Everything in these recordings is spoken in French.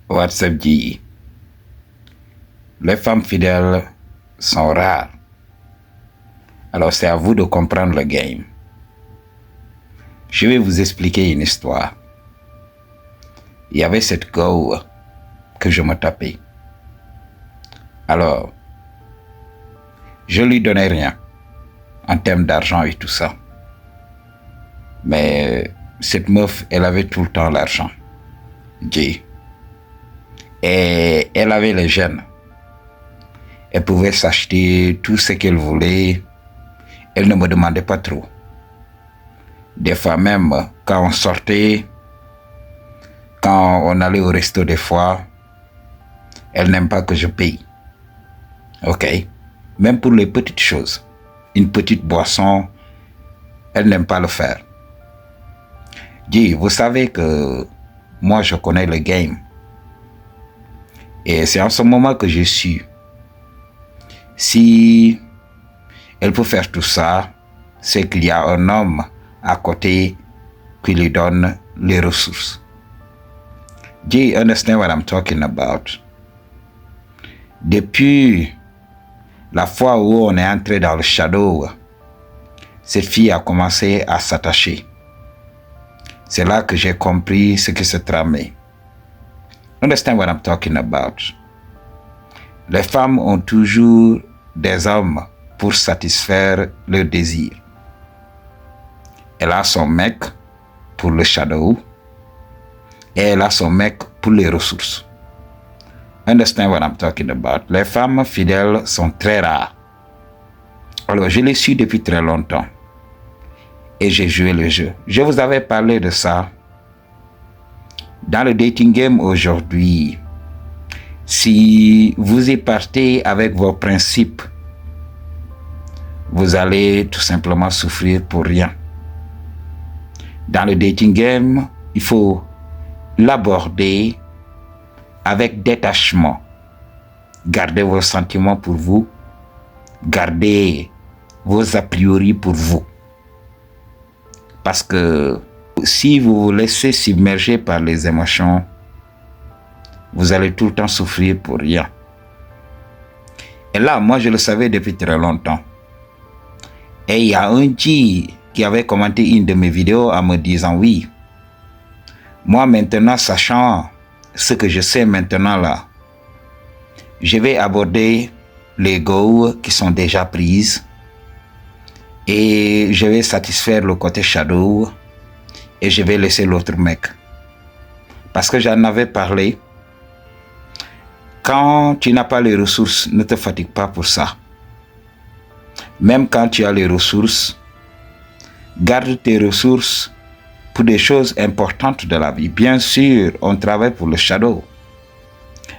WhatsApp dit, les femmes fidèles sont rares. Alors c'est à vous de comprendre le game. Je vais vous expliquer une histoire. Il y avait cette go que je me tapais. Alors, je lui donnais rien en termes d'argent et tout ça. Mais cette meuf, elle avait tout le temps l'argent. Et elle avait les gènes. Elle pouvait s'acheter tout ce qu'elle voulait. Elle ne me demandait pas trop. Des fois même, quand on sortait, quand on allait au resto des fois, elle n'aime pas que je paye. Ok? Même pour les petites choses. Une petite boisson, elle n'aime pas le faire. Dis, vous savez que moi je connais le game. Et c'est en ce moment que j'ai su. Si elle peut faire tout ça, c'est qu'il y a un homme à côté qui lui donne les ressources. Do you understand what I'm talking about? Depuis la fois où on est entré dans le shadow, cette fille a commencé à s'attacher. C'est là que j'ai compris ce qui se tramait. Understand what I'm talking about? Les femmes ont toujours des hommes pour satisfaire leurs désirs. Elle a son mec pour le shadow et elle a son mec pour les ressources. Understand what I'm talking about? Les femmes fidèles sont très rares. Alors, je l'ai su depuis très longtemps. Et j'ai joué le jeu. Je vous avais parlé de ça. Dans le dating game aujourd'hui, si vous y partez avec vos principes, vous allez tout simplement souffrir pour rien. Dans le dating game, il faut l'aborder avec détachement. Gardez vos sentiments pour vous. Gardez vos a priori pour vous. Parce que si vous vous laissez submerger par les émotions, vous allez tout le temps souffrir pour rien. Et là, moi, je le savais depuis très longtemps. Et il y a un qui avait commenté une de mes vidéos en me disant oui. Moi, maintenant, sachant ce que je sais maintenant là, je vais aborder les go qui sont déjà prises et je vais satisfaire le côté shadow et je vais laisser l'autre mec. Parce que j'en avais parlé. Quand tu n'as pas les ressources, ne te fatigue pas pour ça. Même quand tu as les ressources, garde tes ressources pour des choses importantes de la vie. Bien sûr, on travaille pour le shadow.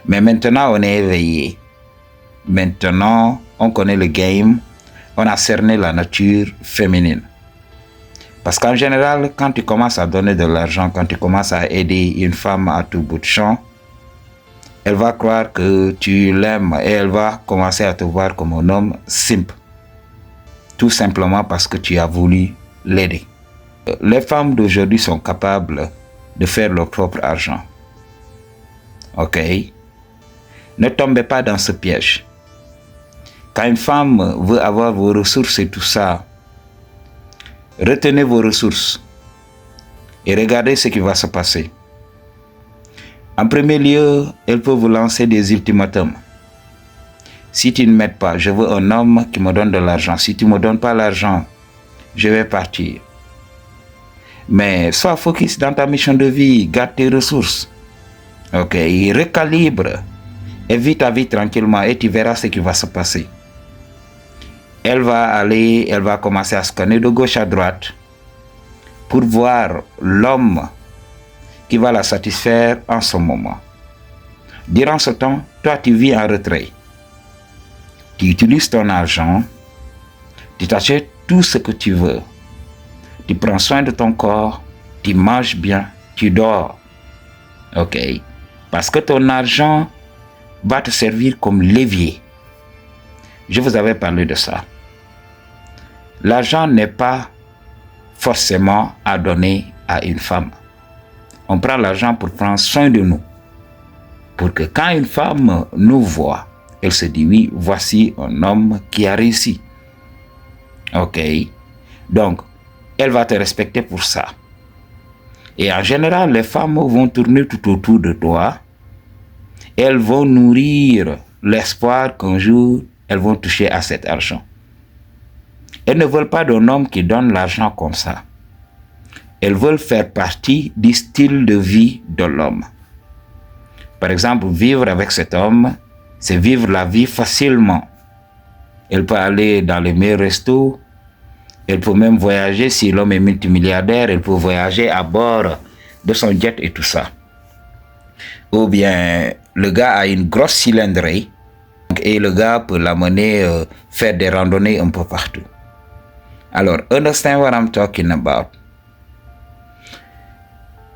Mais maintenant, on est éveillé. Maintenant, on connaît le game. On a cerné la nature féminine. Parce qu'en général, quand tu commences à donner de l'argent, quand tu commences à aider une femme à tout bout de champ, elle va croire que tu l'aimes et elle va commencer à te voir comme un homme simple. Tout simplement parce que tu as voulu l'aider. Les femmes d'aujourd'hui sont capables de faire leur propre argent. Ok? Ne tombez pas dans ce piège. Quand une femme veut avoir vos ressources et tout ça, retenez vos ressources et regardez ce qui va se passer. En premier lieu, elle peut vous lancer des ultimatums. Si tu ne m'aides pas, je veux un homme qui me donne de l'argent. Si tu ne me donnes pas l'argent, je vais partir. Mais sois focus dans ta mission de vie, garde tes ressources. Ok, recalibre et vis ta vie tranquillement et tu verras ce qui va se passer. Elle va commencer à scanner de gauche à droite pour voir l'homme qui va la satisfaire en ce moment. Durant ce temps, toi tu vis en retrait. Tu utilises ton argent, tu t'achètes tout ce que tu veux. Tu prends soin de ton corps, tu manges bien, tu dors. Ok? Parce que ton argent va te servir comme levier. Je vous avais parlé de ça. L'argent n'est pas forcément à donner à une femme. On prend l'argent pour prendre soin de nous. Pour que quand une femme nous voit, elle se dit oui, voici un homme qui a réussi. Ok? Donc, elle va te respecter pour ça. Et en général, les femmes vont tourner tout autour de toi. Elles vont nourrir l'espoir qu'un jour, elles vont toucher à cet argent. Elles ne veulent pas d'un homme qui donne l'argent comme ça. Elles veulent faire partie du style de vie de l'homme. Par exemple, vivre avec cet homme, c'est vivre la vie facilement. Elle peut aller dans les meilleurs restos, elle peut même voyager, si l'homme est multimilliardaire, elle peut voyager à bord de son jet et tout ça. Ou bien, le gars a une grosse cylindrée et le gars peut l'amener faire des randonnées un peu partout. Alors, understand what I'm talking about.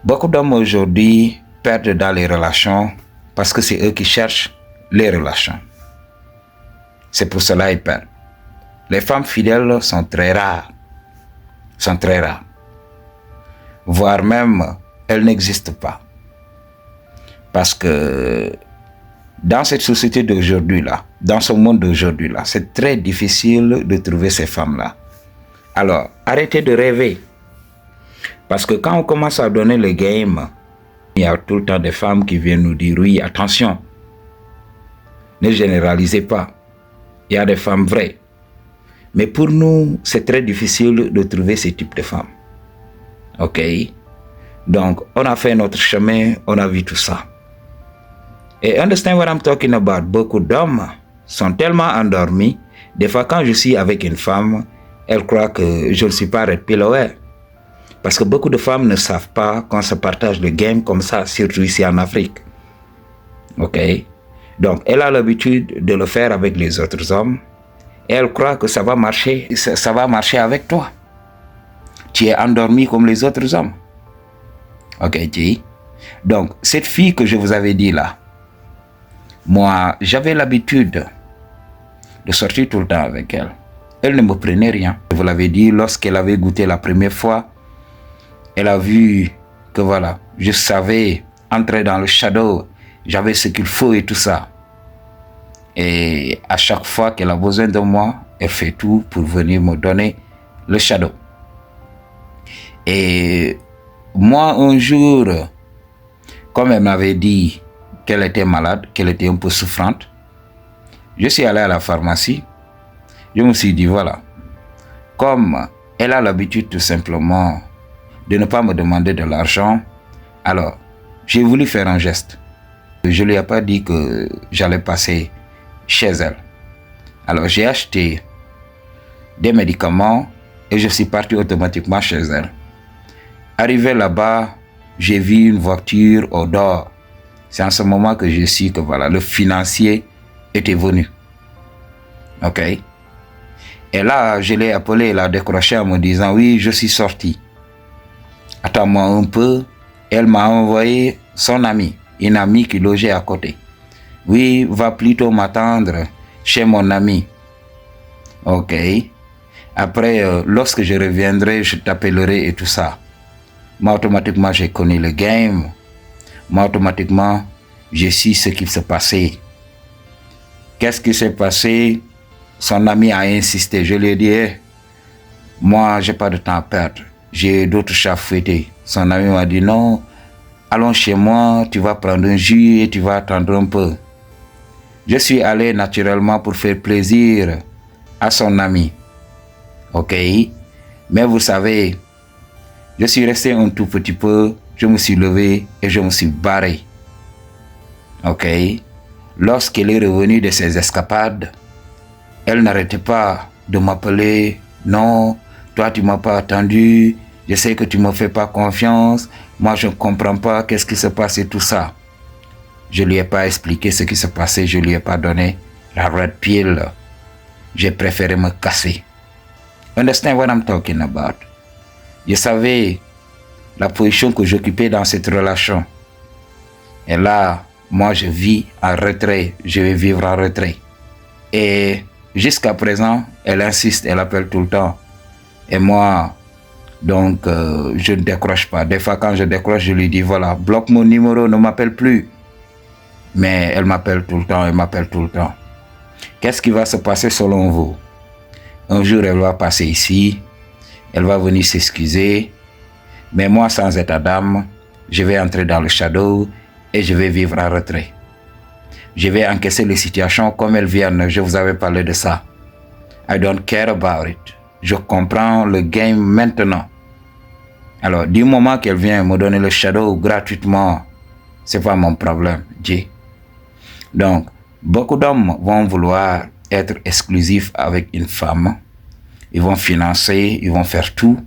Beaucoup d'hommes aujourd'hui perdent dans les relations parce que c'est eux qui cherchent les relations. C'est pour cela qu'ils perdent. Les femmes fidèles sont très rares. Voire même, elles n'existent pas. Parce que dans cette société d'aujourd'hui-là, dans ce monde d'aujourd'hui-là, c'est très difficile de trouver ces femmes-là. Alors, arrêtez de rêver. Parce que quand on commence à donner le game, il y a tout le temps des femmes qui viennent nous dire oui, attention, ne généralisez pas. Il y a des femmes vraies. Mais pour nous, c'est très difficile de trouver ce type de femmes. Ok? Donc, on a fait notre chemin, on a vu tout ça. Et understand what I'm talking about. Beaucoup d'hommes sont tellement endormis. Des fois, quand je suis avec une femme, elle croit que je ne suis pas Red Pill. Parce que beaucoup de femmes ne savent pas qu'on se partage le game comme ça, surtout ici en Afrique. Ok? Donc, elle a l'habitude de le faire avec les autres hommes. Et elle croit que ça va marcher avec toi. Tu es endormi comme les autres hommes. Ok, T. Donc, cette fille que je vous avais dit là, moi, j'avais l'habitude de sortir tout le temps avec elle. Elle ne me prenait rien. Je vous l'avais dit, lorsqu'elle avait goûté la première fois, elle a vu que voilà, je savais entrer dans le shadow, j'avais ce qu'il faut et tout ça. Et à chaque fois qu'elle a besoin de moi, elle fait tout pour venir me donner le shadow. Et moi, un jour, comme elle m'avait dit qu'elle était malade, qu'elle était un peu souffrante, je suis allé à la pharmacie. Je me suis dit, voilà, comme elle a l'habitude tout simplement de ne pas me demander de l'argent, alors j'ai voulu faire un geste. Je ne lui ai pas dit que j'allais passer chez elle. Alors j'ai acheté des médicaments et je suis parti automatiquement chez elle. Arrivé là-bas, j'ai vu une voiture au dehors. C'est en ce moment que je suis que voilà, le financier était venu. Ok? Et là, je l'ai appelé, il a décroché en me disant, oui, je suis sorti. Attends-moi un peu. Elle m'a envoyé son ami, une amie qui logeait à côté. Oui, va plutôt m'attendre chez mon ami. Ok. Après, lorsque je reviendrai, je t'appellerai et tout ça. Moi, automatiquement, j'ai connu le game. Moi, automatiquement, je sais ce qui s'est passé. Qu'est-ce qui s'est passé? Son ami a insisté. Je lui ai dit, hey, moi, j'ai pas de temps à perdre. J'ai d'autres chats fouettés. Son ami m'a dit, non, allons chez moi, tu vas prendre un jus et tu vas attendre un peu. Je suis allé naturellement pour faire plaisir à son ami. Ok? Mais vous savez, je suis resté un tout petit peu, je me suis levé et je me suis barré. Ok? Lorsqu'elle est revenue de ses escapades, elle n'arrêtait pas de m'appeler. Non, toi tu m'as pas attendu, je sais que tu me fais pas confiance, moi je ne comprends pas qu'est-ce qui se passe et tout ça. Je lui ai pas expliqué ce qui se passait, je lui ai pas donné la red pill. J'ai préféré me casser. Understand what I'm talking about? Je savais la position que j'occupais dans cette relation. Et là, moi je vis en retrait, je vais vivre en retrait. Et jusqu'à présent, elle insiste, elle appelle tout le temps. Et moi, donc, je ne décroche pas. Des fois, quand je décroche, je lui dis, voilà, bloque mon numéro, ne m'appelle plus. Mais elle m'appelle tout le temps, elle m'appelle tout le temps. Qu'est-ce qui va se passer selon vous? Un jour, elle va passer ici, elle va venir s'excuser, mais moi, sans état d'âme, je vais entrer dans le shadow et je vais vivre en retrait. Je vais encaisser les situations comme elles viennent, je vous avais parlé de ça. I don't care about it. Je comprends le game maintenant. Alors, du moment qu'elle vient me donner le shadow gratuitement, c'est pas mon problème, J. Donc, beaucoup d'hommes vont vouloir être exclusifs avec une femme. Ils vont financer, ils vont faire tout.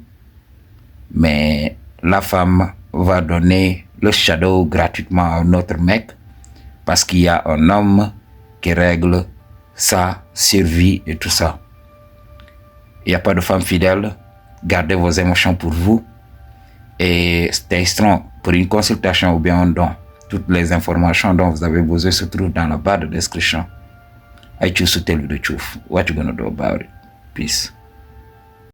Mais la femme va donner le shadow gratuitement à un autre mec parce qu'il y a un homme qui règle sa survie et tout ça. Il n'y a pas de femme fidèle. Gardez vos émotions pour vous. Et stay strong. Pour une consultation ou bien un don, toutes les informations dont vous avez besoin se trouvent dans la barre de description. I choose to tell you the truth. What you gonna do about it? Peace.